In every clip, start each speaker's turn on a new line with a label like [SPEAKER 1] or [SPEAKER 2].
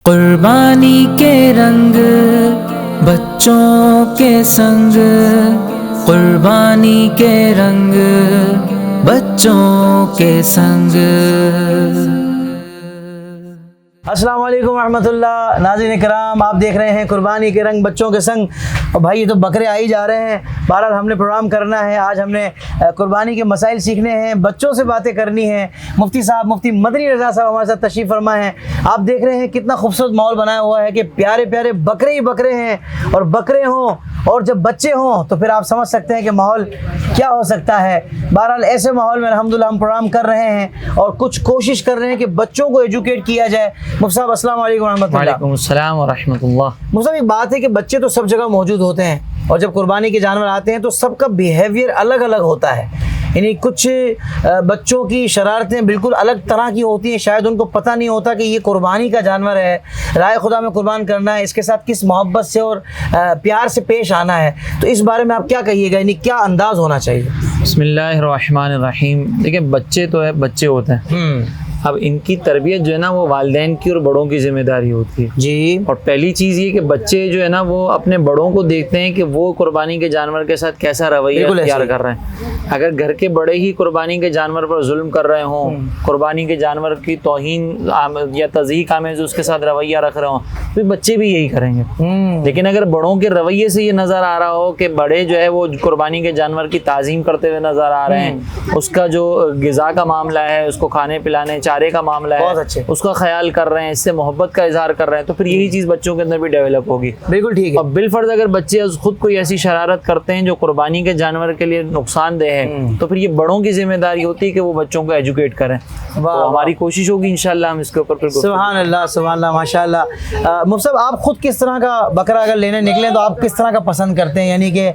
[SPEAKER 1] قربانی کے رنگ بچوں کے سنگ، قربانی کے رنگ بچوں کے سنگ۔
[SPEAKER 2] السلام علیکم ورحمۃ اللہ۔ ناظرین کرام، آپ دیکھ رہے ہیں قربانی کے رنگ بچوں کے سنگ۔ اور بھائی یہ تو بکرے آ ہی جا رہے ہیں، بہرحال ہم نے پروگرام کرنا ہے۔ آج ہم نے قربانی کے مسائل سیکھنے ہیں، بچوں سے باتیں کرنی ہیں۔ مفتی صاحب، مفتی مدنی رضا صاحب ہمارے ساتھ تشریف فرما ہیں۔ آپ دیکھ رہے ہیں کتنا خوبصورت ماحول بنایا ہوا ہے کہ پیارے پیارے بکرے ہی بکرے ہیں، اور بکرے ہوں اور جب بچے ہوں تو پھر آپ سمجھ سکتے ہیں کہ ماحول کیا ہو سکتا ہے۔ بہرحال ایسے ماحول میں الحمدللہ ہم پروگرام کر رہے ہیں اور کچھ کوشش کر رہے ہیں کہ بچوں کو ایجوکیٹ کیا جائے۔ مفتی صاحب السلام علیکم ورحمۃ اللہ۔
[SPEAKER 3] وعلیکم السلام ورحمۃ اللہ۔
[SPEAKER 2] مفتی صاحب، ایک بات ہے کہ بچے تو سب جگہ موجود ہوتے ہیں، اور جب قربانی کے جانور آتے ہیں تو سب کا بیہیویئر الگ الگ ہوتا ہے۔ یعنی کچھ بچوں کی شرارتیں بالکل الگ طرح کی ہوتی ہیں، شاید ان کو پتہ نہیں ہوتا کہ یہ قربانی کا جانور ہے، رائے خدا میں قربان کرنا ہے، اس کے ساتھ کس محبت سے اور پیار سے پیش آنا ہے۔ تو اس بارے میں آپ کیا کہیے گا، یعنی کیا انداز ہونا چاہیے؟
[SPEAKER 3] بسم اللہ الرحمن الرحیم۔ دیکھیں، بچے تو ہے، بچے ہوتے ہیں، اب ان کی تربیت جو ہے نا وہ والدین کی اور بڑوں کی ذمہ داری ہوتی ہے
[SPEAKER 2] جی۔
[SPEAKER 3] اور پہلی چیز یہ کہ بچے جو ہے نا وہ اپنے بڑوں کو دیکھتے ہیں کہ وہ قربانی کے جانور کے ساتھ کیسا رویہ اختیار کر رہے ہیں۔ اگر گھر کے بڑے ہی قربانی کے جانور پر ظلم کر رہے ہوں، قربانی کے جانور کی توہین یا تضحیک آمیز اس کے ساتھ رویہ رکھ رہے ہوں، تو بچے بھی یہی کریں گے۔ لیکن اگر بڑوں کے رویے سے یہ نظر آ رہا ہو کہ بڑے جو ہے وہ قربانی کے جانور کی تعظیم کرتے ہوئے نظر آ رہے ہیں، اس کا جو غذا کا معاملہ ہے، اس کو کھانے پلانے چارے کا معاملہ ہے، اس کا خیال کر رہے ہیں، اس سے محبت کا اظہار کر رہے ہیں، تو پھر یہی چیز بچوں کے اندر بھی ڈیولپ ہوگی۔
[SPEAKER 2] بالکل ٹھیک ہے۔
[SPEAKER 3] اور بالفرض اگر بچے خود کوئی ایسی شرارت کرتے ہیں جو قربانی کے جانور کے لیے نقصان دہ ہے، تو پھر یہ بڑوں کی ذمہ داری ہوتی ہے کہ وہ بچوں کو ایجوکیٹ کریں۔ تو ہماری کوشش ہوگی انشاءاللہ ہم اس کے اوپر۔
[SPEAKER 2] سبحان اللہ، سبحان اللہ، ماشاءاللہ۔ مفتی صاحب، آپ خود کس طرح کا بکرا اگر لینے نکلیں تو آپ کس طرح کا پسند کرتے ہیں؟ یعنی کہ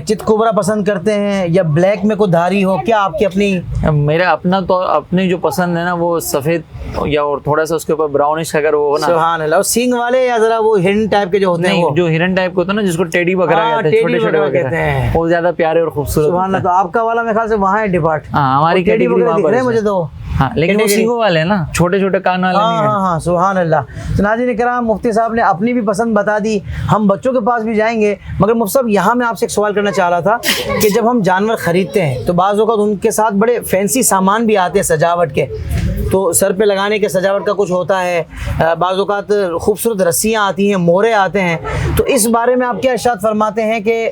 [SPEAKER 2] چت کوبرا پسند کرتے ہیں یا بلیک میں کوئی دھاری ہو؟ کیا آپ کی اپنی؟
[SPEAKER 3] میرا اپنا تو اپنے جو پسند ہے نا وہ سفید یا اور تھوڑا سا اس کے اوپر براؤنش اگر وہ ہو نا۔
[SPEAKER 2] سبحان اللہ۔ سینگ والے یا ذرا وہ ہرن ٹائپ کے جو ہوتے ہیں؟
[SPEAKER 3] جو ہرن ٹائپ کے ہوتے ہیں نا، جس کو ٹیڈی بکرا کہتے ہیں، چھوٹے چھوٹے کہتے ہیں، وہ زیادہ پیارے اور خوبصورت۔
[SPEAKER 2] سبحان اللہ۔ تو آپ کا والا میرے خیال سے وہاں ہے ڈپارٹ۔
[SPEAKER 3] ہاں، ہماری کیٹیگری وہاں پر ہے
[SPEAKER 2] مجھے تو۔
[SPEAKER 3] ہاں، لیکن وہ سینگوں والے ہیں نا، چھوٹے چھوٹے کان والے نہیں ہیں۔
[SPEAKER 2] ہاں، سبحان اللہ۔ تو ناظرین کرام، مفتی صاحب نے اپنی بھی پسند بتا دی، ہم بچوں کے پاس بھی جائیں گے، مگر مفتی صاحب یہاں میں آپ سے ایک سوال کرنا چاہ رہا تھا کہ جب ہم جانور خریدتے ہیں تو بعض اوقات ان کے ساتھ بڑے فینسی سامان بھی آتے ہیں سجاوٹ کے، تو سر پہ لگانے کے سجاوٹ کا کچھ ہوتا ہے، بعض اوقات خوبصورت رسیاں آتی ہیں، مورے آتے ہیں، تو اس بارے میں آپ کیا ارشاد فرماتے ہیں کہ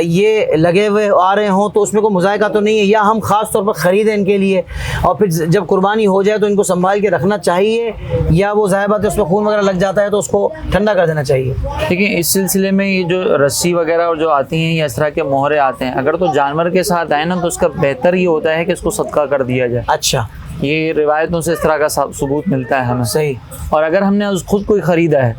[SPEAKER 2] یہ لگے ہوئے آ رہے ہوں تو اس میں کوئی مذائقہ تو نہیں ہے، یا ہم خاص طور پر خریدیں ان کے لیے اور پھر جب قربانی ہو جائے تو ان کو سنبھال کے رکھنا چاہیے، یا وہ ظاہر بات ہے اس میں خون وغیرہ لگ جاتا ہے تو اس کو ٹھنڈا کر دینا چاہیے؟
[SPEAKER 3] دیکھیں، اس سلسلے میں یہ جو رسی وغیرہ اور جو آتی ہیں یا اس طرح کے مہرے آتے ہیں، اگر تو جانور کے ساتھ آئے نا تو اس کا بہتر یہ ہوتا ہے کہ اس کو صدقہ کر دیا جائے۔
[SPEAKER 2] اچھا،
[SPEAKER 3] یہ روایتوں سے اس طرح کا ثبوت ملتا ہے ہمیں۔
[SPEAKER 2] صحیح۔
[SPEAKER 3] اور اگر ہم نے خود کوئی خریدا ہے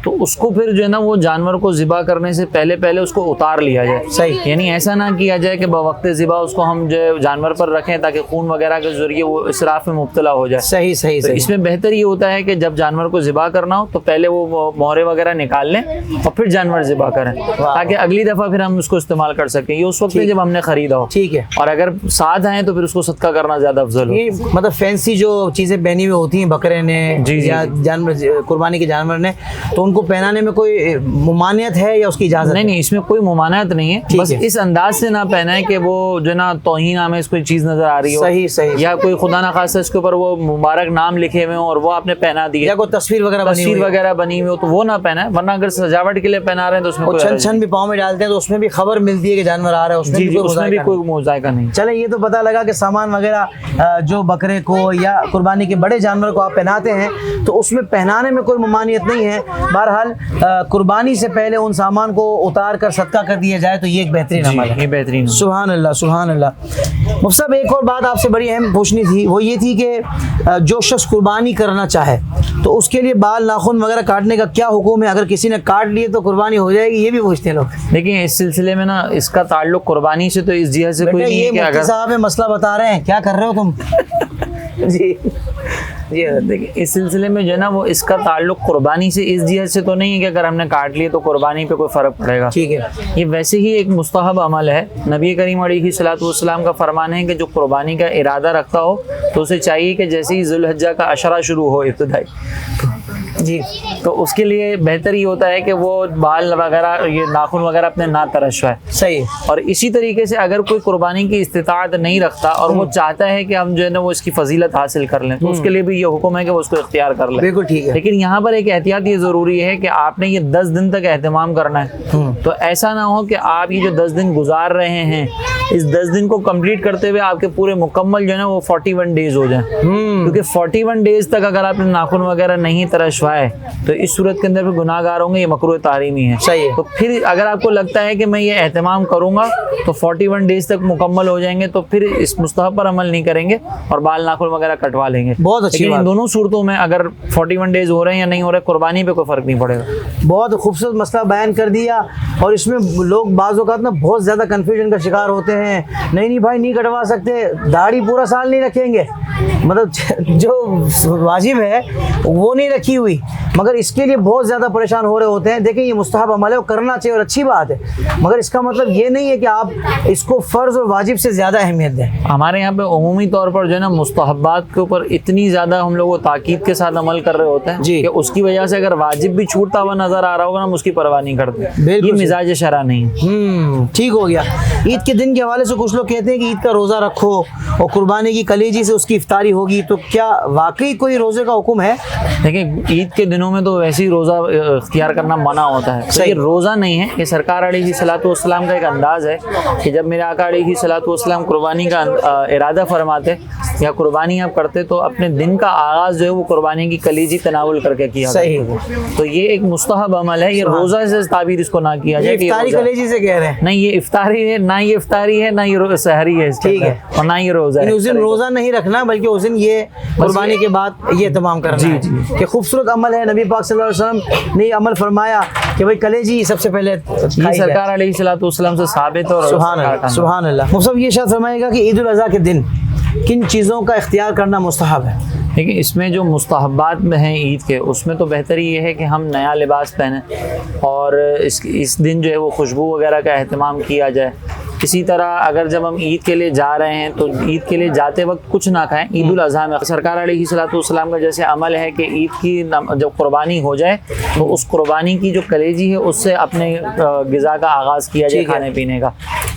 [SPEAKER 3] تو اس کو پھر جو ہے نا وہ جانور کو ذبح کرنے سے پہلے اس کو اتار لیا جائے۔
[SPEAKER 2] صحیح۔
[SPEAKER 3] یعنی ایسا نہ کیا جائے کہ بوقت ذبح اس کو ہم جو ہے جانور پر رکھیں تاکہ خون وغیرہ کے ذریعے وہ اسراف میں مبتلا ہو جائے۔
[SPEAKER 2] صحیح صحیح
[SPEAKER 3] تو
[SPEAKER 2] صحیح۔
[SPEAKER 3] اس میں بہتر یہ ہوتا ہے کہ جب جانور کو ذبح کرنا ہو تو پہلے وہ مہرے وغیرہ نکال لیں اور پھر جانور ذبح کریں، تاکہ اگلی دفعہ پھر ہم اس کو استعمال کر سکیں۔ یہ اس وقت جب ہم نے خریدا ہو۔
[SPEAKER 2] ٹھیک ہے۔
[SPEAKER 3] اور اگر ساتھ آئیں تو پھر اس کو صدقہ کرنا زیادہ افضل ہو۔
[SPEAKER 2] یہ مطلب فینسی جو چیزیں پہنی ہوئی ہوتی ہیں بکرے نے یا جانور قربانی کے جانور نے، تو ان کو پہنانے میں کوئی ممانعت ہے یا اس کی اجازت؟
[SPEAKER 3] نہیں، اس میں کوئی ممانعت نہیں ہے، بس اس انداز سے نہ پہنائیں کہ وہ جو نا توہین آمیز کوئی چیز نظر آ رہی ہو،
[SPEAKER 2] صحیح صحیح،
[SPEAKER 3] یا کوئی خدا نہ خاصہ اس کے اوپر وہ مبارک نام لکھے ہوئے ہوں اور وہ آپ نے پہنا دیے،
[SPEAKER 2] یا کوئی تصویر وغیرہ
[SPEAKER 3] بنی ہوئی ہو تو وہ نہ پہنائیں، ورنہ اگر سجاوٹ کے لیے پہنا رہے ہیں تو اس میں کوئی
[SPEAKER 2] چھن بھی پاؤں میں ڈالتے ہیں تو اس میں بھی خبر ملتی ہے کہ جانور آ رہا ہے، اس میں بھی
[SPEAKER 3] کوئی مذائقہ نہیں۔
[SPEAKER 2] چلیں، یہ تو پتہ لگا کہ سامان وغیرہ جو بکرے کو یا قربانی کے بڑے جانور کو آپ پہناتے ہیں تو اس میں پہنانے میں کوئی ممانعت نہیں ہے۔ بہرحال قربانی سے پہلے ان سامان کو اتار کر صدقہ کر دیا جائے تو یہ ایک بہترین عمل ہے۔
[SPEAKER 3] یہ بہترین۔
[SPEAKER 2] سبحان اللہ، سبحان اللہ۔ مفتی صاحب، ایک اور بات آپ سے بڑی اہم پوچھنی تھی، وہ یہ تھی کہ جو شخص قربانی کرنا چاہے تو اس کے لیے بال ناخن وغیرہ کاٹنے کا کیا حکم ہے؟ اگر کسی نے کاٹ لیے تو قربانی ہو جائے گی؟ یہ بھی پوچھتے ہیں لوگ۔
[SPEAKER 3] دیکھیں، اس سلسلے میں نا اس کا تعلق قربانی سے تو اس جہت سے کوئی نہیں ہے کہ
[SPEAKER 2] مفتی صاحب مسئلہ بتا رہے ہیں، کیا کر رہے ہو تم؟ جی جی،
[SPEAKER 3] دیکھیں، اس سلسلے میں جو ہے نا وہ اس کا تعلق قربانی سے اس جہت سے تو نہیں ہے کہ اگر ہم نے کاٹ لیے تو قربانی پہ کوئی فرق پڑے گا۔
[SPEAKER 2] ٹھیک ہے۔
[SPEAKER 3] یہ ویسے ہی ایک مستحب عمل ہے۔ نبی کریم علیہ الصلوۃ والسلام کا فرمان ہے کہ جو قربانی کا ارادہ رکھتا ہو تو اسے چاہیے کہ جیسے ہی ذوالحجہ کا عشرہ شروع ہو ابتدائی
[SPEAKER 2] جی
[SPEAKER 3] تو اس کے لیے بہتر یہ ہوتا ہے کہ وہ بال وغیرہ یہ ناخن وغیرہ اپنے نہ ترشوائے.
[SPEAKER 2] صحیح.
[SPEAKER 3] اور اسی طریقے سے اگر کوئی قربانی کی استطاعت نہیں رکھتا اور وہ چاہتا ہے کہ ہم جو ہے نا وہ اس کی فضیلت حاصل کر لیں تو اس کے لیے بھی یہ حکم ہے کہ وہ اس کو اختیار کر لیں.
[SPEAKER 2] بالکل ٹھیک ہے.
[SPEAKER 3] لیکن یہاں پر ایک احتیاط یہ ضروری ہے کہ آپ نے یہ 10 دن تک اہتمام کرنا ہے. تو ایسا نہ ہو کہ آپ یہ جو 10 دن گزار رہے ہیں اس 10 دن کو کمپلیٹ کرتے ہوئے آپ کے پورے مکمل جو ہے نا وہ 41 ڈیز ہو جائیں. کیونکہ 41 ڈیز تک اگر آپ نے ناخن وغیرہ نہیں ترشوائے تو اس صورت کے اندر بھی گناہ گار ہوں گے, یہ مکروہ تحریمی ہے.
[SPEAKER 2] صحیح.
[SPEAKER 3] تو پھر اگر آپ کو لگتا ہے کہ میں یہ اہتمام کروں گا تو 41 ڈیز تک مکمل ہو جائیں گے تو پھر اس مستحب پر عمل نہیں کریں گے اور بال ناخن وغیرہ کٹوا لیں گے.
[SPEAKER 2] بہت اچھی
[SPEAKER 3] لیکن
[SPEAKER 2] بات.
[SPEAKER 3] ان دونوں صورتوں میں اگر 41 ڈیز ہو رہے ہیں یا نہیں ہو رہے قربانی پہ کوئی فرق نہیں پڑے گا.
[SPEAKER 2] بہت خوبصورت مسئلہ بیان کر دیا. اور اس میں لوگ بعض اوقات نا بہت زیادہ کنفیوژن کا شکار ہوتے ہیں. نہیں بھائی نہیں کٹوا سکتے, داڑھی پورا سال نہیں رکھیں گے, مطلب جو واجب ہے وہ نہیں رکھی ہوئی, مگر اس کے لیے بہت زیادہ پریشان ہو رہے ہوتے ہیں. دیکھیں یہ مستحب عمل ہے, وہ کرنا چاہیے اور اچھی بات ہے, مگر اس کا مطلب یہ نہیں ہے کہ آپ اس کو فرض اور واجب سے زیادہ اہمیت دیں.
[SPEAKER 3] ہمارے یہاں پہ عمومی طور پر جو ہے نا مستحبات کے اوپر اتنی زیادہ ہم لوگ تاکید کے ساتھ عمل کر رہے ہوتے ہیں
[SPEAKER 2] جی
[SPEAKER 3] کہ اس کی وجہ سے اگر واجب بھی چھوٹتا ہوا نظر آ رہا ہوگا نا ہم اس کی پرواہ نہیں کرتے. یہ مزاج شرع نہیں ہے.
[SPEAKER 2] ٹھیک ہو گیا. عید کے دن کے حوالے سے کچھ لوگ کہتے ہیں کہ عید کا روزہ رکھو اور قربانی کی کلیجی سے اس کی افطاری ہوگی, تو کیا واقعی کوئی روزے کا حکم ہے؟
[SPEAKER 3] دیکھیں عید کے دنوں میں تو ویسے ہی روزہ اختیار کرنا منع ہوتا ہے. یہ روزہ نہیں ہے, یہ سرکار علیہ الصلوۃ والسلام کا ایک انداز ہے کہ جب میرے آقا علیہ الصلوۃ والسلام قربانی کا ارادہ فرماتے یا قربانی آپ کرتے تو اپنے دن کا آغاز جو ہے وہ قربانی کی کلیجی تناول کر کے کیا.
[SPEAKER 2] صحیح.
[SPEAKER 3] تو یہ ایک مستحب عمل ہے, یہ روزہ سے تعبیر اس کو نہ کیا جائے.
[SPEAKER 2] افطاری کلیجی سے کہہ رہے ہیں
[SPEAKER 3] نہیں, یہ افطاری ہے, نہ یہ افطاری ہے, نہ یہ سحری ہے, ٹھیک ہے, اور نہ یہ روزہ ہے.
[SPEAKER 2] اس دن روزہ نہیں رکھنا بلکہ اس دن یہ قربانی کے بعد یہ اہتمام کرنا ہے. کہ خوبصورت عمل ہے. نبی پاک صلی اللہ علیہ وسلم نے یہ عمل فرمایا کہ بھائی کلیجی سب سے پہلے
[SPEAKER 3] یہ سرکار علیہ الصلوۃ والسلام سے ثابت ہے.
[SPEAKER 2] سبحان اللہ سبحان اللہ. مصطفی یہ ارشاد فرمائے گا کہ عید الاضحیٰ کے دن کن چیزوں کا اختیار کرنا مستحب ہے؟
[SPEAKER 3] لیکن اس میں جو مستحبات میں ہیں عید کے, اس میں تو بہتر یہ ہے کہ ہم نیا لباس پہنیں اور اس دن جو ہے وہ خوشبو وغیرہ کا اہتمام کیا جائے. اسی طرح اگر جب ہم عید کے لیے جا رہے ہیں تو عید کے لیے جاتے وقت کچھ نہ کھائیں. عید الاضحیٰ میں سرکار علیہ الصلوۃ والسلام کا جیسے عمل ہے کہ عید کی جب قربانی ہو جائے تو اس قربانی کی جو کلیجی ہے اس سے اپنے غذا کا آغاز کیا جائے, کھانے پینے کا.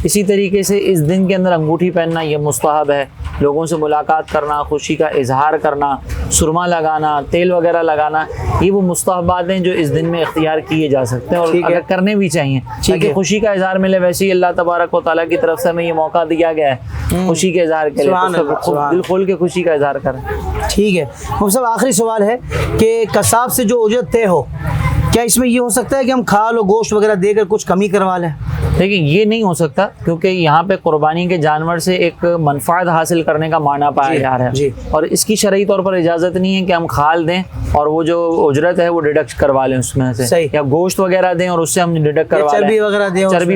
[SPEAKER 3] اسی طریقے سے اس دن کے اندر انگوٹھی پہننا یہ مستحب ہے. لوگوں سے ملاقات کرنا, خوشی کا اظہار کرنا, سرما لگانا, تیل وغیرہ لگانا, یہ وہ مستحبات ہیں جو اس دن میں اختیار کیے جا سکتے ہیں اور اگر کرنے بھی چاہیے تاکہ خوشی کا اظہار ملے. ویسے ہی اللہ تبارک و تعالیٰ کی طرف سے ہمیں یہ موقع دیا گیا ہے خوشی کے اظہار کے لیے, دل کھول کے خوشی کا اظہار کریں.
[SPEAKER 2] ٹھیک ہے. مصطفی آخری سوال ہے کہ قصاب سے جو اجرت طے ہو, کیا اس میں یہ ہو سکتا ہے کہ ہم کھال و گوشت وغیرہ دے کر کچھ کمی کروا لیں؟
[SPEAKER 3] لیکن یہ نہیں ہو سکتا کیونکہ یہاں پہ قربانی کے جانور سے ایک منفعت حاصل کرنے کا معنی پایا جا رہا ہے اور اس کی شرعی طور پر اجازت نہیں ہے کہ ہم کھال دیں اور وہ جو اجرت ہے وہ ڈیڈکٹ کروا لیں اس میں سے, یا گوشت وغیرہ دیں اور اس سے ہم ڈیڈکٹ کروا لیں, چربی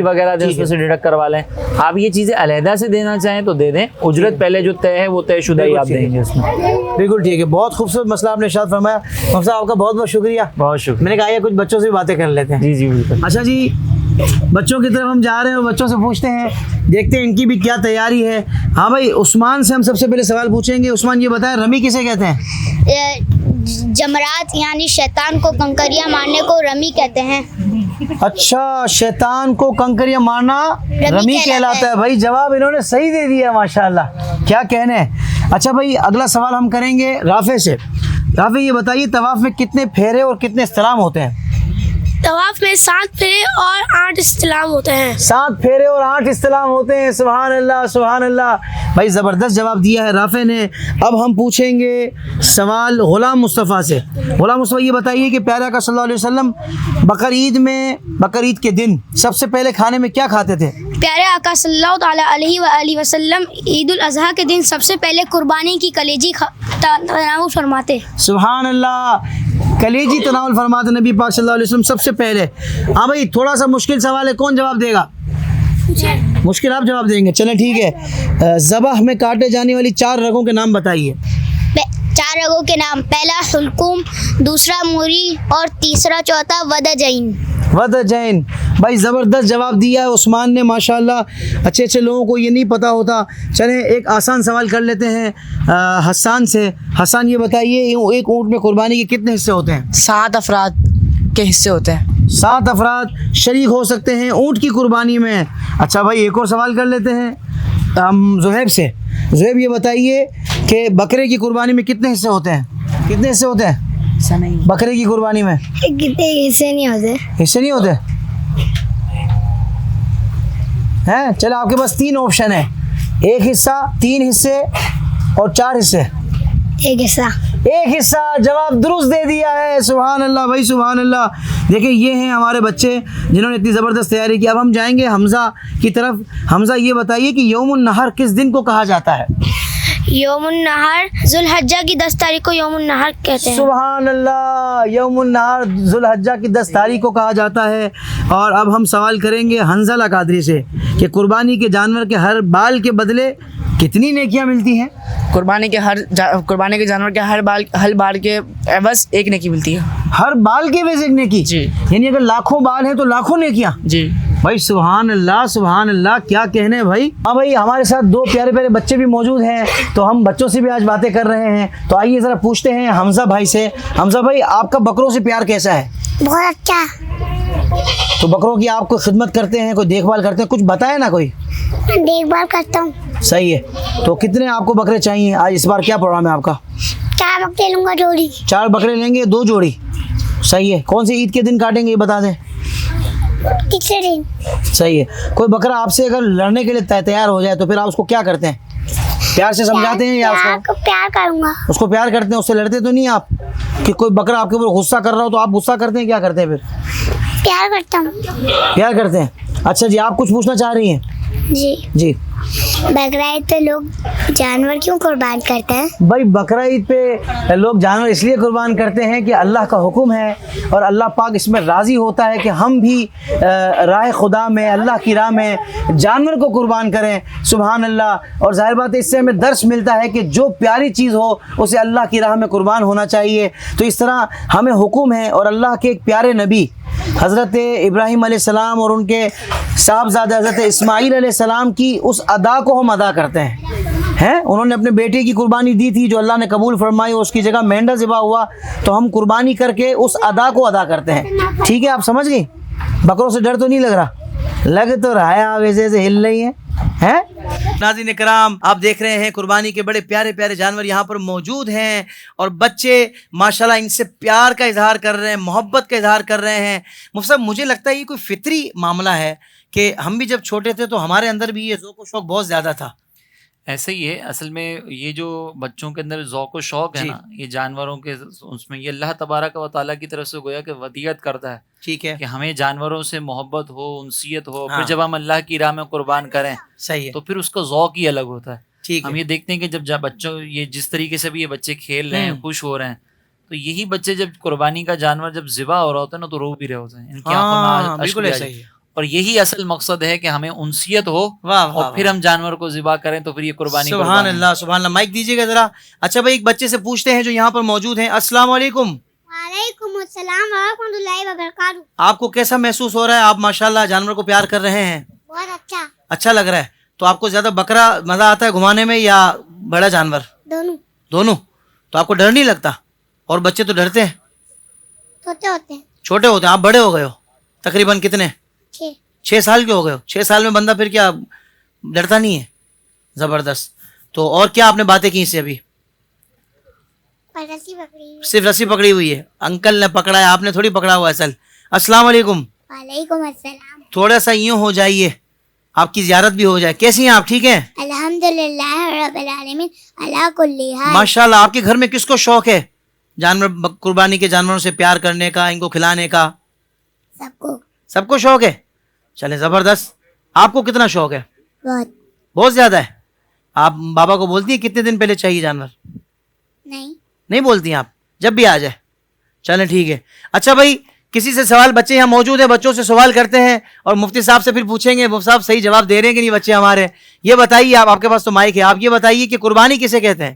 [SPEAKER 3] وغیرہ دیں اس میں سے ڈیڈکٹ کروا لیں. آپ یہ چیزیں علیحدہ سے دینا چاہیں تو دے دیں, اجرت پہلے جو طے ہے وہ طے شدہ ہی آپ دیں گے اس میں.
[SPEAKER 2] بالکل ٹھیک ہے. بہت خوبصورت مسئلہ آپ نے ارشاد فرمایا. مفتی صاحب آپ کا بہت بہت شکریہ.
[SPEAKER 3] بہت شکریہ.
[SPEAKER 2] میں نے کہا یہ کچھ بچوں سے بھی باتیں کر لیتے ہیں.
[SPEAKER 3] جی بالکل.
[SPEAKER 2] اچھا جی, بچوں کی طرف ہم جا رہے ہیں اور بچوں سے پوچھتے ہیں, دیکھتے ہیں ان کی بھی کیا تیاری ہے. ہاں بھائی, عثمان سے ہم سب سے پہلے سوال پوچھیں گے. عثمان یہ بتائیں رمی کسے کہتے ہیں؟
[SPEAKER 4] جمرات یعنی شیطان کو کنکریاں مارنے کو رمی کہتے ہیں.
[SPEAKER 2] اچھا, شیطان کو کنکریاں مارنا رمی کہلاتا ہے. بھائی جواب انہوں نے صحیح دے دیا, ماشاءاللہ, کیا کہنے. اچھا بھائی, اگلا سوال ہم کریں گے رافع سے. رافع یہ بتائیے طواف میں کتنے پھیرے اور کتنے استلام ہوتے ہیں؟
[SPEAKER 5] طواف میں 7 پھیرے اور 8 استلام ہوتے ہیں.
[SPEAKER 2] 7 پھیرے اور 8 استلام ہوتے ہیں. سبحان اللہ سبحان اللہ. بھائی زبردست جواب دیا ہے رافع نے. اب ہم پوچھیں گے سوال غلام مصطفیٰ سے. غلام مصطفیٰ یہ بتائیے کہ پیارے آقا صلی اللہ علیہ وسلم بقر عید کے دن سب سے پہلے کھانے میں کیا کھاتے تھے؟
[SPEAKER 4] پیارے آقا صلی اللہ تعالیٰ علیہ وآلہ وسلم عید الاضحیٰ کے دن سب سے پہلے قربانی کی کلیجی تناول فرماتے.
[SPEAKER 2] سبحان اللہ, کلیجی تناول فرماتے نبی پاک صلی اللہ علیہ وسلم سب سے پہلے. ہاں بھائی, تھوڑا سا مشکل سوال ہے, کون جواب دے گا؟ مشکل آپ جواب دیں گے, چلیں ٹھیک ہے. ذبح میں کاٹے جانے والی 4 رگوں کے نام بتائیے.
[SPEAKER 4] 4 رگوں کے نام, پہلا حلقوم, دوسرا موری اور تیسرا چوتھا ودجین.
[SPEAKER 2] بھائی زبردست جواب دیا ہے عثمان نے ماشاءاللہ. اچھے اچھے لوگوں کو یہ نہیں پتہ ہوتا. چلیں ایک آسان سوال کر لیتے ہیں حسان سے. حسان یہ بتائیے ایک اونٹ میں قربانی کے کتنے حصے ہوتے ہیں؟
[SPEAKER 6] 7 افراد کے حصے ہوتے ہیں.
[SPEAKER 2] 7 افراد شریک ہو سکتے ہیں اونٹ کی قربانی میں. اچھا بھائی ایک اور سوال کر لیتے ہیں ہم زہیب سے. زہیب یہ بتائیے کہ بکرے کی قربانی میں کتنے حصے ہوتے ہیں؟ کتنے حصے ہوتے ہیں بکرے کی قربانی میں؟
[SPEAKER 4] کتنے حصے نہیں ہوتے.
[SPEAKER 2] حصے نہیں ہوتے ہیں؟ چلو آپ کے پاس 3 آپشن ہیں. 1 حصہ، 3 حصے اور 4 حصے.
[SPEAKER 4] 1 حصہ.
[SPEAKER 2] 1 حصہ جواب درست دے دیا ہے. سبحان اللہ بھائی سبحان اللہ. دیکھیں یہ ہیں ہمارے بچے جنہوں نے اتنی زبردست تیاری کی. اب ہم جائیں گے حمزہ کی طرف. حمزہ یہ بتائیے کہ یوم النحر کس دن کو کہا جاتا ہے؟
[SPEAKER 4] یوم النحر ذو الحجہ کی 10 تاریخ کو یوم النحر کہتے ہیں.
[SPEAKER 2] سبحان اللہ. یوم النحر ذو الحجہ کی 10 تاریخ کو کہا جاتا ہے. اور اب ہم سوال کریں گے حنظلہ قادری سے کہ قربانی کے جانور کے ہر بال کے بدلے کتنی نیکیاں ملتی ہیں؟
[SPEAKER 6] قربانی کے جانور کے ہر بال کے عوض 1 نیکی ملتی ہے.
[SPEAKER 2] ہر بال کے عوض 1 نیکی؟
[SPEAKER 6] جی.
[SPEAKER 2] یعنی اگر لاکھوں بال ہیں تو لاکھوں نیکیاں؟
[SPEAKER 6] جی
[SPEAKER 2] بھائی سبحان اللہ سبحان اللہ. کیا کہنے ہیں بھائی. ہاں بھائی ہمارے ساتھ 2 پیارے پیارے بچے بھی موجود ہیں تو ہم بچوں سے بھی آج باتیں کر رہے ہیں. تو آئیے ذرا پوچھتے ہیں حمزہ بھائی سے. حمزہ بھائی آپ کا بکروں سے پیار کیسا ہے؟
[SPEAKER 4] بہت اچھا.
[SPEAKER 2] تو بکروں کی آپ کوئی خدمت کرتے ہیں، کوئی دیکھ بھال کرتے ہیں؟ کچھ بتائے نا کوئی.
[SPEAKER 4] دیکھ بھال کرتا ہوں.
[SPEAKER 2] صحیح ہے. تو کتنے آپ کو بکرے چاہیے آج؟ اس بار کیا پروگرام ہے آپ کا؟
[SPEAKER 4] 4 بکرے لوں گا جوڑی.
[SPEAKER 2] 4 بکرے لیں گے 2 جوڑی. صحیح ہے. کون سی عید کے دن کاٹیں گے یہ بتا دیں.
[SPEAKER 4] تیسرے دن.
[SPEAKER 2] صحیح ہے. کوئی بکرا آپ سے اگر لڑنے کے لیے تیار ہو جائے تو پھر آپ اس کو کیا کرتے ہیں؟ پیار سے سمجھاتے ہیں یا
[SPEAKER 4] پیار کروں گا.
[SPEAKER 2] اس کو پیار کرتے ہیں؟ اس سے لڑتے تو نہیں آپ؟ کہ کوئی بکرا آپ کے اوپر غصہ کر رہا ہو تو آپ غصہ کرتے ہیں؟ کیا کرتے ہیں پھر؟
[SPEAKER 4] پیار کرتا ہوں.
[SPEAKER 2] پیار کرتے ہیں. اچھا جی آپ کچھ پوچھنا چاہ رہی ہیں؟
[SPEAKER 4] جی.
[SPEAKER 2] جی.
[SPEAKER 4] بقرہ عید پہ لوگ جانور کیوں قربان کرتے ہیں؟
[SPEAKER 2] بھائی بقرہ عید پہ لوگ جانور اس لیے قربان کرتے ہیں کہ اللہ کا حکم ہے اور اللہ پاک اس میں راضی ہوتا ہے کہ ہم بھی راہ خدا میں اللہ کی راہ میں جانور کو قربان کریں. سبحان اللہ. اور ظاہر بات ہے اس سے ہمیں درس ملتا ہے کہ جو پیاری چیز ہو اسے اللہ کی راہ میں قربان ہونا چاہیے. تو اس طرح ہمیں حکم ہے اور اللہ کے ایک پیارے نبی حضرت ابراہیم علیہ السلام اور ان کے صاحبزادہ حضرت اسماعیل علیہ السلام کی اس ادا کو ہم ادا کرتے ہیں. انہوں نے اپنے بیٹے کی قربانی دی تھی جو اللہ نے قبول فرمائی اور اس کی جگہ مینڈا ذبح ہوا تو ہم قربانی کر کے اس ادا کو ادا کرتے ہیں. ٹھیک ہے آپ سمجھ گئی. بکروں سے ڈر تو نہیں لگ رہا؟ لگ تو رہا ہے. آپ ایسے ایسے ہل رہی ہیں. ناظرین اکرام آپ دیکھ رہے ہیں قربانی کے بڑے پیارے پیارے جانور یہاں پر موجود ہیں اور بچے ماشاءاللہ ان سے پیار کا اظہار کر رہے ہیں، محبت کا اظہار کر رہے ہیں. مفتی صاحب مجھے لگتا ہے یہ کوئی فطری معاملہ ہے کہ ہم بھی جب چھوٹے تھے تو ہمارے اندر بھی یہ ذوق و شوق بہت زیادہ تھا.
[SPEAKER 3] ایسے ہی ہے اصل میں یہ جو بچوں کے اندر ذوق و شوق ہے نا یہ جانوروں کے اس میں یہ اللہ تبارک و تعالیٰ کی طرف سے گویا کہ ودیعت کرتا ہے. ٹھیک ہے کہ ہمیں جانوروں سے محبت ہو، انسیت ہو. پھر جب ہم اللہ کی راہ میں قربان کریں صحیح ہے تو پھر اس کا ذوق ہی الگ ہوتا ہے. ٹھیک ہم یہ دیکھتے ہیں کہ جب بچوں یہ جس طریقے سے بھی یہ بچے کھیل رہے ہیں خوش ہو رہے ہیں تو یہی بچے جب قربانی کا جانور جب ذبح ہو رہا ہوتا ہے نا تو رو بھی رہے ہوتے ہیں. ان کی آنکھوں میں اشک بھی آ جاتے ہیں. اور یہی اصل مقصد ہے کہ ہمیں انسیت ہو اور پھر ہم جانور کو ذبح کریں تو پھر یہ قربانی.
[SPEAKER 2] سبحان اللہ سبحان اللہ. مائک دیجیے گا ذرا. اچھا بھائی ایک بچے سے پوچھتے ہیں جو یہاں پر موجود ہیں. السلام علیکم.
[SPEAKER 4] وعلیکم السلام ورحمۃ اللہ وبرکاتہ.
[SPEAKER 2] آپ کو کیسا محسوس ہو رہا ہے؟ آپ ماشاءاللہ جانور کو پیار کر رہے ہیں.
[SPEAKER 4] بہت اچھا.
[SPEAKER 2] اچھا لگ رہا ہے. تو آپ کو زیادہ بکرا مزہ آتا ہے گھمانے میں یا بڑا جانور؟ دونوں. تو آپ کو ڈر نہیں لگتا؟ اور بچے تو ڈرتے ہیں. چھوٹے ہوتے ہیں. آپ بڑے ہو گئے ہو تقریباً کتنے؟ 6 سال کے ہو گئے ہو. 6 سال میں بندہ پھر کیا ڈرتا نہیں ہے؟ زبردست. تو اور کیا آپ نے باتیں کی اس سے ابھی؟ صرف رسی پکڑی ہوئی ہے. انکل نے پکڑا ہے آپ نے تھوڑی پکڑا ہوا اصل. السلام علیکم.
[SPEAKER 4] وعلیکم السلام.
[SPEAKER 2] تھوڑا سا یوں ہو جائیے آپ کی زیارت بھی ہو جائے. کیسی ہیں آپ؟ ٹھیک ہیں
[SPEAKER 4] الحمدللہ رب العالمین علی کل حال.
[SPEAKER 2] ماشاءاللہ. آپ کے گھر میں کس کو شوق ہے جانور قربانی کے جانوروں سے پیار کرنے کا، ان کو کھلانے کا؟ سب کو شوق ہے. چلے زبردست. آپ کو کتنا شوق ہے؟ بہت زیادہ ہے. آپ بابا کو بولتی ہیں کتنے دن پہلے چاہیے جانور؟ نہیں بولتی ہیں آپ؟ جب بھی آ جائے. چلیں ٹھیک ہے. اچھا بھائی کسی سے سوال، بچے یہاں موجود ہیں بچوں سے سوال کرتے ہیں اور مفتی صاحب سے پھر پوچھیں گے مفتی صاحب صحیح جواب دے رہے ہیں کہ نہیں بچے ہمارے. یہ بتائیے آپ کے پاس تو مائک ہے، آپ یہ بتائیے کہ قربانی کسے کہتے ہیں؟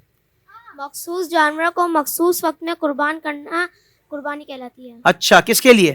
[SPEAKER 5] مخصوص جانور کو مخصوص وقت میں قربان کرنا قربانی کہلاتی ہے.
[SPEAKER 2] اچھا کس کے لیے؟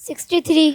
[SPEAKER 5] 63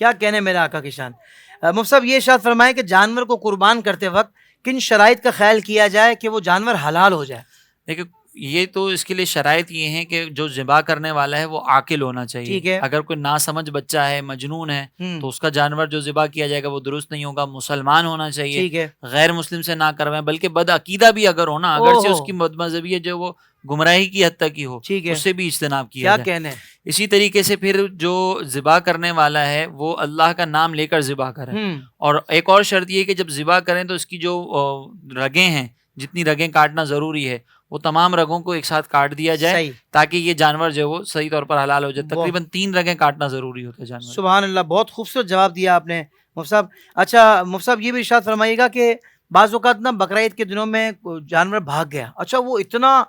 [SPEAKER 2] کیا کہنے میرے آقا کی شان. مفتی صاحب یہ ارشاد فرمائیں کہ جانور کو قربان کرتے وقت کن شرائط کا خیال کیا جائے کہ وہ جانور حلال ہو جائے؟
[SPEAKER 3] دیکھیں یہ تو اس کے لیے شرائط یہ ہیں کہ جو ذبح کرنے والا ہے وہ عاقل ہونا
[SPEAKER 2] ٹھیک
[SPEAKER 3] چاہیے.
[SPEAKER 2] ہے.
[SPEAKER 3] اگر کوئی ناسمجھ بچہ ہے، مجنون ہے، تو اس کا جانور جو ذبح کیا جائے گا وہ درست نہیں ہوگا. مسلمان ہونا چاہیے،
[SPEAKER 2] ٹھیک ہے.
[SPEAKER 3] غیر مسلم سے نہ کروائیں، بلکہ بد عقیدہ بھی اگر ہو نا، اگرچہ اس کی بد مذہبی ہے جو وہ گمراہی کی حد تک کی ہو،
[SPEAKER 2] ٹھیک ہے.
[SPEAKER 3] اس سے بھی اجتناب کیا
[SPEAKER 2] کیا
[SPEAKER 3] جائے.
[SPEAKER 2] کہنے ہیں.
[SPEAKER 3] اسی طریقے سے پھر جو ذبح کرنے والا ہے وہ اللہ کا نام لے کر ذبح کرے. اور ایک اور شرط یہ ہے کہ جب ذبح کریں تو اس کی جو رگیں ہیں، جتنی رگیں کاٹنا ضروری ہے وہ تمام رگوں کو ایک ساتھ کاٹ دیا جائے
[SPEAKER 2] صحیح.
[SPEAKER 3] تاکہ یہ جانور جو ہے وہ صحیح طور پر حلال ہو جائے. تقریباً 3 رگیں کاٹنا ضروری ہوتا ہے جانور.
[SPEAKER 2] سبحان اللہ، بہت خوبصورت جواب دیا آپ نے مفتی صاحب. اچھا مفتی صاحب یہ بھی ارشاد فرمائیے گا کہ بعض اوقات نا بقرعید کے دنوں میں جانور بھاگ گیا، اچھا وہ اتنا،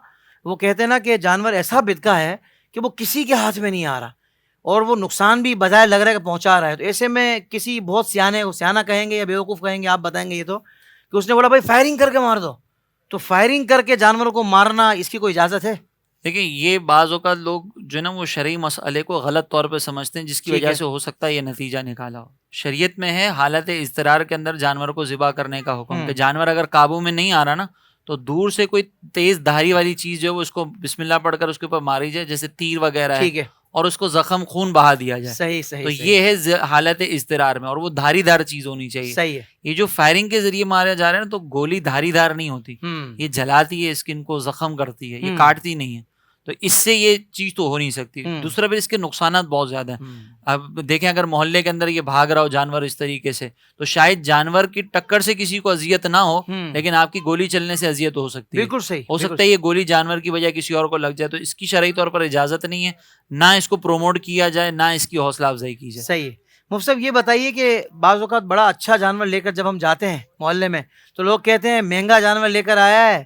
[SPEAKER 2] وہ کہتے ہیں نا کہ جانور ایسا بدکا ہے کہ وہ کسی کے ہاتھ میں نہیں آ رہا اور وہ نقصان بھی بظاہر لگ رہا ہے کہ پہنچا رہا ہے، تو ایسے میں کسی بہت سیاح کہیں گے یا بیوقوف کہیں گے، آپ بتائیں گے یہ تو، کہ اس نے بولا بھائی فائرنگ کر کے مار دو، تو فائرنگ کر کے جانوروں کو مارنا اس کی کوئی اجازت ہے؟
[SPEAKER 3] دیکھیں یہ بعض اوقات لوگ جو ہے نا وہ شرعی مسئلے کو غلط طور پہ سمجھتے ہیں، جس کی وجہ سے ہو سکتا ہے یہ نتیجہ نکالا ہو. شریعت میں ہے حالت اضطرار کے اندر جانور کو ذبح کرنے کا حکم، کہ جانور اگر قابو میں نہیں آ رہا نا تو دور سے کوئی تیز دھاری والی چیز جو ہے وہ اس کو بسم اللہ پڑھ کر اس کے اوپر ماری جائے، جیسے تیر وغیرہ ہے، اور اس کو زخم خون بہا دیا جائے.
[SPEAKER 2] صحیح صحیح.
[SPEAKER 3] تو یہ ہے حالت اضطرار میں، اور وہ دھاری دھار چیز ہونی چاہیے.
[SPEAKER 2] صحیح ہے.
[SPEAKER 3] یہ جو فائرنگ کے ذریعے مارے جا رہے ہیں نا، تو گولی دھاری دھار نہیں ہوتی، یہ جلاتی ہے اسکن کو، زخم کرتی ہے، یہ کاٹتی نہیں ہے. تو اس سے یہ چیز تو ہو نہیں سکتی. دوسرا پھر اس کے نقصانات بہت زیادہ ہیں. اب دیکھیں اگر محلے کے اندر یہ بھاگ رہا ہو جانور اس طریقے سے، تو شاید جانور کی ٹکر سے کسی کو اذیت نہ ہو، لیکن آپ کی گولی چلنے سے اذیت ہو سکتی ہے.
[SPEAKER 2] بالکل صحیح.
[SPEAKER 3] ہو سکتا ہے یہ گولی جانور کی وجہ کسی اور کو لگ جائے. تو اس کی شرعی طور پر اجازت نہیں ہے، نہ اس کو پروموٹ کیا جائے، نہ اس کی حوصلہ افزائی کی جائے.
[SPEAKER 2] صحیح. مفتی صاحب یہ بتائیے کہ بعض اوقات بڑا اچھا جانور لے کر جب ہم جاتے ہیں محلے میں، تو لوگ کہتے ہیں مہنگا جانور لے کر آیا ہے،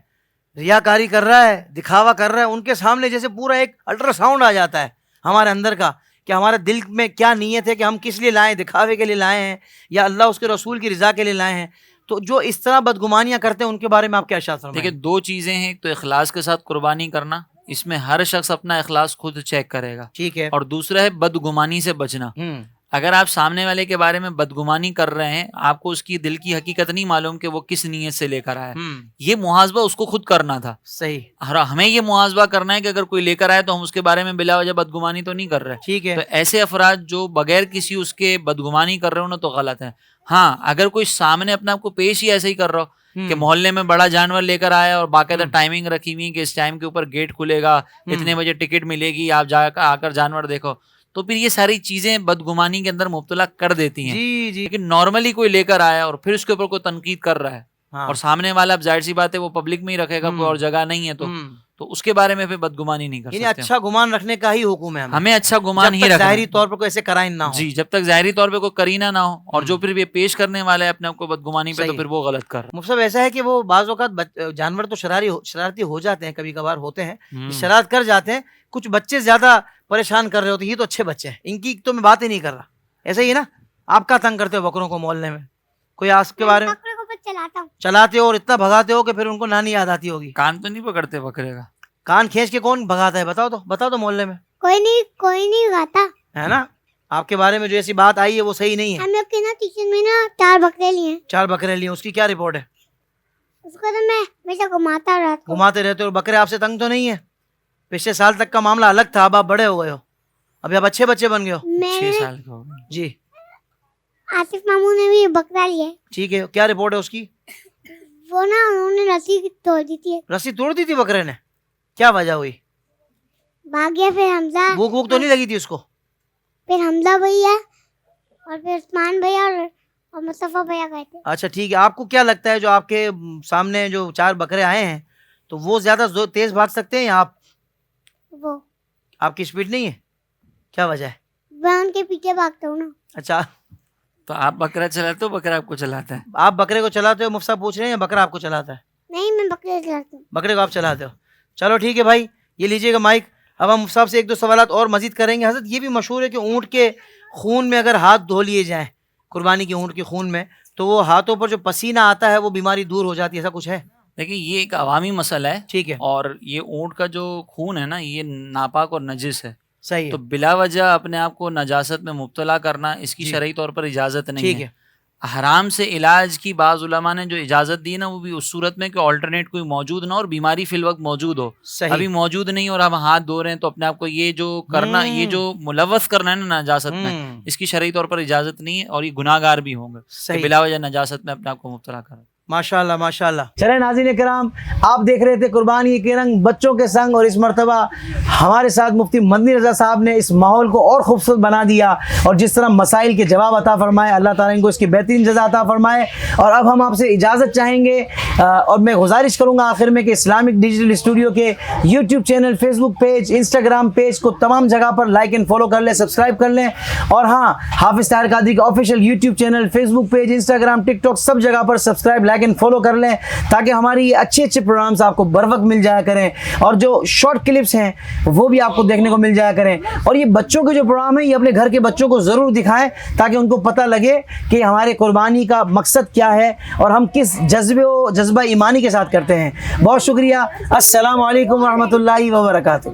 [SPEAKER 2] ریاکاری کر رہا ہے، دکھاوا کر رہا ہے. ان کے سامنے جیسے پورا ایک الٹرا ساؤنڈ آ جاتا ہے ہمارے اندر کا، کہ ہمارے دل میں کیا نیت ہے، کہ ہم کس لیے لائیں، دکھاوے کے لیے لائے ہیں یا اللہ اس کے رسول کی رضا کے لیے لائے ہیں. تو جو اس طرح بدگمانیاں کرتے ہیں ان کے بارے میں آپ کیا ارشاد فرمائیں؟
[SPEAKER 3] دیکھیں 2 چیزیں ہیں، ایک تو اخلاص کے ساتھ قربانی کرنا، اس میں ہر شخص اپنا اخلاص خود چیک کرے گا.
[SPEAKER 2] ٹھیک ہے.
[SPEAKER 3] اور دوسرا ہے بدگمانی سے بچنا. اگر آپ سامنے والے کے بارے میں بدگمانی کر رہے ہیں، آپ کو اس کی دل کی حقیقت نہیں معلوم کہ وہ کس نیت سے لے کر آیا، یہ محاسبہ اس کو خود کرنا تھا.
[SPEAKER 2] صحیح.
[SPEAKER 3] اور ہمیں یہ محاسبہ کرنا ہے کہ اگر کوئی لے کر آئے تو ہم اس کے بارے میں بلا وجہ بدگمانی تو نہیں کر رہے.
[SPEAKER 2] ٹھیک ہے.
[SPEAKER 3] تو ایسے افراد جو بغیر کسی اس کے بدگمانی کر رہے ہو نا تو غلط ہے. ہاں اگر کوئی سامنے اپنے آپ کو پیش ہی ایسے ہی کر رہا ہو کہ محلے میں بڑا جانور لے کر آیا اور باقاعدہ ٹائمنگ رکھی ہوئی کہ اس ٹائم کے اوپر گیٹ کھلے گا، اتنے بجے ٹکٹ ملے گی، آپ آ کر جانور دیکھو، تو پھر یہ ساری چیزیں بدگمانی کے اندر مبتلا کر دیتی ہیں.
[SPEAKER 2] جی جی.
[SPEAKER 3] لیکن نارملی کوئی لے کر آیا اور پھر اس کے اوپر کوئی تنقید کر رہا ہے، اور سامنے والا اب ظاہر سی بات ہے وہ پبلک میں ہی رکھے گا، کوئی اور جگہ نہیں ہے، تو اس کے بارے میں پھر بدگمانی نہیں کر
[SPEAKER 2] یعنی
[SPEAKER 3] سکتے.
[SPEAKER 2] اچھا گمان رکھنے کا ہی حکم ہے
[SPEAKER 3] ہمیں اچھا گمان ہی
[SPEAKER 2] رکھنا،
[SPEAKER 3] رکھنا
[SPEAKER 2] ظاہری طور پر کوئی ایسے کرائن نہ ہو.
[SPEAKER 3] جی، جب تک ظاہری طور پہ کوئی کرینہ نہ ہو، اور جو پھر یہ پیش کرنے والا ہے اپنے آپ کو بدگمانی پہ، تو پھر وہ غلط کر رہا ہے.
[SPEAKER 2] مفتی صاحب ایسا ہے کہ وہ بعض اوقات جانور تو شرارتی ہو جاتے ہیں، کبھی کبھار ہوتے ہیں، شرارت کر جاتے ہیں. کچھ بچے زیادہ پریشان کر رہے ہوتے ہیں، یہ تو اچھے بچے ہیں، ان کی تو میں بات ہی نہیں کر رہا. ایسا ہی ہے نا، آپ کا تنگ کرتے ہو بکروں کو محلے میں، کوئی آپ کے بارے میں چلاتے ہو اور اتنا بھگاتے ہو کہ پھر ان کو نانی یاد آتی ہوگی.
[SPEAKER 3] کان تو نہیں پکڑتے بکرے کا؟
[SPEAKER 2] کان کھینچ کے کون بھگاتا ہے؟ بتاؤ تو محلے میں
[SPEAKER 5] کوئی نہیں بھگاتا
[SPEAKER 2] ہے نا. آپ کے بارے میں جو ایسی بات آئی ہے وہ صحیح نہیں ہے.
[SPEAKER 5] ہم لوگ کے نا کچن میں نا 4 بکرے لیے ہیں.
[SPEAKER 2] 4 بکرے لیے، اس کی کیا رپورٹ ہے؟
[SPEAKER 5] اس کو تو میں ہمیشہ گھماتے
[SPEAKER 2] رہتے ہو. بکرے آپ سے تنگ تو نہیں ہے؟ پچھلے سال تک کا معاملہ الگ تھا، اب آپ بڑے ہو گئے ہو، ابھی آپ اچھے بچے بن گئے ہو.
[SPEAKER 3] 6 سال کا ہو گیا.
[SPEAKER 2] جی.
[SPEAKER 5] آصف ماموں نے بھی بکرا لیا ہے.
[SPEAKER 2] ٹھیک ہے، کیا رپورٹ ہے اس کی؟
[SPEAKER 5] وہ نا انہوں نے رسی توڑ دی تھی.
[SPEAKER 2] رسی توڑ دی تھی بکرے نے؟ کیا وجہ ہوئی؟
[SPEAKER 5] بھاگ گیا. پھر حمزہ،
[SPEAKER 2] بھوک تو نہیں لگی تھی اس کو؟
[SPEAKER 5] پھر حمزہ بھیا اور پھر عثمان بھیا اور مصطفیٰ بھیا گئے تھے.
[SPEAKER 2] اچھا ٹھیک ہے. آپ کو کیا لگتا ہے جو آپ کے سامنے جو 4 بکرے آئے ہیں، تو وہ زیادہ تیز بھاگ سکتے ہیں یا
[SPEAKER 5] وہ
[SPEAKER 2] آپ کی اسپیڈ نہیں ہے؟ کیا وجہ ہے؟
[SPEAKER 5] میں ان کے پیچھے بھاگتا ہوں نا.
[SPEAKER 2] اچھا،
[SPEAKER 3] تو آپ بکرا چلاتے ہو، بکرا آپ کو چلاتا ہے؟
[SPEAKER 2] آپ بکرے کو چلاتے ہو؟ مفتی صاحب پوچھ رہے ہیں یا بکرا آپ کو چلاتا ہے؟
[SPEAKER 5] نہیں، میں بکرے چلاتا ہوں.
[SPEAKER 2] بکرے کو آپ چلاتے ہو. چلو ٹھیک ہے بھائی، یہ لیجیے گا مائک. اب ہم مفتی صاحب سے 1-2 سوالات اور مزید کریں گے. حضرت یہ بھی مشہور ہے کہ اونٹ کے خون میں اگر ہاتھ دھو لیے جائیں، قربانی کے اونٹ کے خون میں، تو وہ ہاتھوں پر جو پسینہ آتا ہے وہ بیماری دور ہو جاتی ہے، ایسا کچھ ہے؟
[SPEAKER 3] دیکھیں یہ ایک عوامی مسئلہ ہے.
[SPEAKER 2] ٹھیک ہے.
[SPEAKER 3] اور یہ اونٹ کا جو خون ہے نا، یہ ناپاک اور نجس ہے.
[SPEAKER 2] صحیح
[SPEAKER 3] تو بلا وجہ اپنے آپ کو نجاست میں مبتلا کرنا اس کی شرعی طور پر اجازت نہیں
[SPEAKER 2] ٹھیک
[SPEAKER 3] ہے. حرام سے علاج کی بعض علماء نے جو اجازت دی نا وہ بھی اس صورت میں کہ آلٹرنیٹ کوئی موجود نہ ہو اور بیماری فی الوقت موجود ہو.
[SPEAKER 2] صحیح.
[SPEAKER 3] ابھی موجود نہیں اور ہم ہاتھ دھو رہے ہیں تو اپنے آپ کو یہ جو کرنا یہ جو ملوث کرنا ہے نا نجاست میں اس کی شرعی طور پر اجازت نہیں ہے اور یہ گناہ گار بھی ہوں گے کہ بلا وجہ نجاست میں اپنے آپ کو مبتلا کریں.
[SPEAKER 2] ماشاءاللہ ماشاءاللہ. چلے ناظرین کرام آپ دیکھ رہے تھے قربانی کے رنگ بچوں کے سنگ اور اس مرتبہ ہمارے ساتھ مفتی مدنی رضا صاحب نے اس ماحول کو اور خوبصورت بنا دیا اور جس طرح مسائل کے جواب عطا فرمائے اللہ تعالیٰ ان کو اس کی بہترین جزا عطا فرمائے. اور اب ہم آپ سے اجازت چاہیں گے اور میں گزارش کروں گا آخر میں کہ اسلامک ڈیجیٹل اسٹوڈیو کے یوٹیوب چینل فیس بک پیج انسٹاگرام پیج کو تمام جگہ پر لائک اینڈ فالو کر لیں سبسکرائب کر لیں اور ہاں حافظ طاہر قادری کا آفیشیل یوٹیوب چینل فیس بک پیج انسٹاگرام ٹک ٹاک سب جگہ پر سبسکرائب لائک اینڈ فالو کر لیں تاکہ ہماری یہ اچھے اچھے پروگرامز آپ کو بر وقت مل جایا کریں اور جو شارٹ کلپس ہیں وہ بھی آپ کو دیکھنے کو مل جایا کریں. اور یہ بچوں کے جو پروگرام ہیں یہ اپنے گھر کے بچوں کو ضرور دکھائیں تاکہ ان کو پتہ لگے کہ ہمارے قربانی کا مقصد کیا ہے اور ہم کس جذبہ ایمانی کے ساتھ کرتے ہیں. بہت شکریہ. السلام علیکم ورحمۃ اللہ وبرکاتہ.